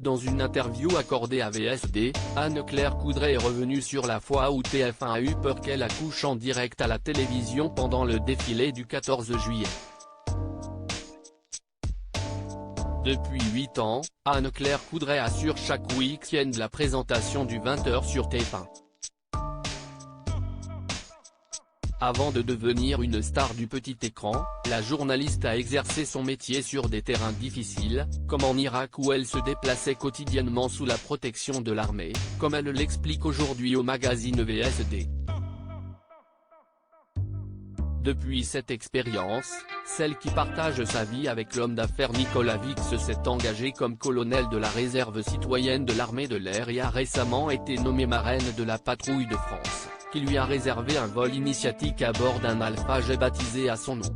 Dans une interview accordée à VSD, Anne-Claire Coudray est revenue sur la fois où TF1 a eu peur qu'elle accouche en direct à la télévision pendant le défilé du 14 juillet. Depuis 8 ans, Anne-Claire Coudray assure chaque week-end la présentation du 20h sur TF1. Avant de devenir une star du petit écran, la journaliste a exercé son métier sur des terrains difficiles, comme en Irak où elle se déplaçait quotidiennement sous la protection de l'armée, comme elle l'explique aujourd'hui au magazine VSD. Depuis cette expérience, celle qui partage sa vie avec l'homme d'affaires Nicolas Vix s'est engagée comme colonel de la réserve citoyenne de l'armée de l'air et a récemment été nommée marraine de la patrouille de France, qui lui a réservé un vol initiatique à bord d'un Alpha Jet baptisé à son nom.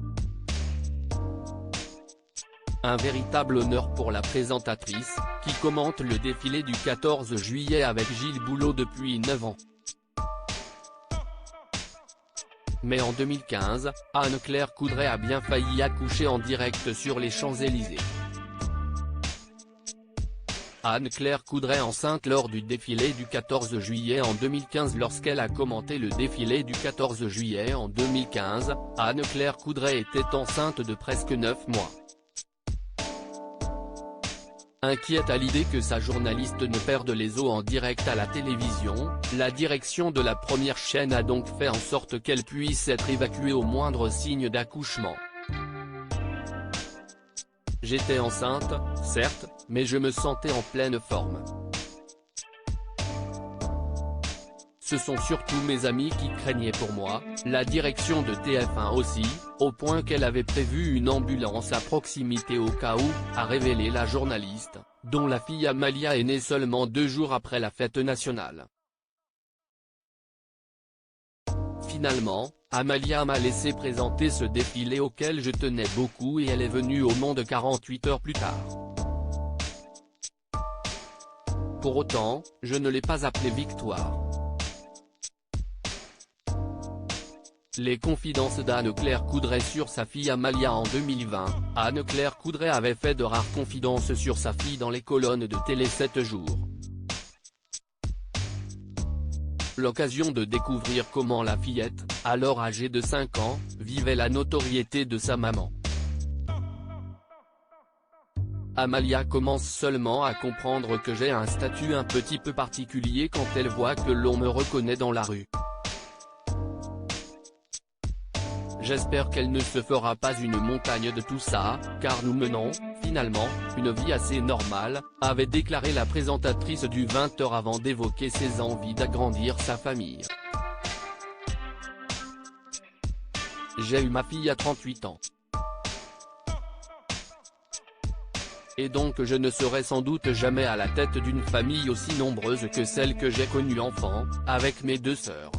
Un véritable honneur pour la présentatrice, qui commente le défilé du 14 juillet avec Gilles Boulot depuis 9 ans. Mais en 2015, Anne-Claire Coudray a bien failli accoucher en direct sur les Champs-Élysées. Anne-Claire Coudray enceinte lors du défilé du 14 juillet en 2015. Lorsqu'elle a commenté le défilé du 14 juillet en 2015, Anne-Claire Coudray était enceinte de presque 9 mois. Inquiète à l'idée que sa journaliste ne perde les os en direct à la télévision, la direction de la première chaîne a donc fait en sorte qu'elle puisse être évacuée au moindre signe d'accouchement. J'étais enceinte, certes, mais je me sentais en pleine forme. Ce sont surtout mes amis qui craignaient pour moi, la direction de TF1 aussi, au point qu'elle avait prévu une ambulance à proximité au cas où, a révélé la journaliste, dont la fille Amalia est née seulement 2 jours après la fête nationale. Finalement, Amalia m'a laissé présenter ce défilé auquel je tenais beaucoup et elle est venue au monde 48 heures plus tard. Pour autant, je ne l'ai pas appelée Victoire. Les confidences d'Anne-Claire Coudray sur sa fille Amalia en 2020, Anne-Claire Coudray avait fait de rares confidences sur sa fille dans les colonnes de Télé 7 jours. L'occasion de découvrir comment la fillette, alors âgée de 5 ans, vivait la notoriété de sa maman. Amalia commence seulement à comprendre que j'ai un statut un petit peu particulier quand elle voit que l'on me reconnaît dans la rue. J'espère qu'elle ne se fera pas une montagne de tout ça, car nous menons, finalement, une vie assez normale, avait déclaré la présentatrice du 20h avant d'évoquer ses envies d'agrandir sa famille. J'ai eu ma fille à 38 ans. Et donc je ne serai sans doute jamais à la tête d'une famille aussi nombreuse que celle que j'ai connue enfant, avec mes 2 sœurs.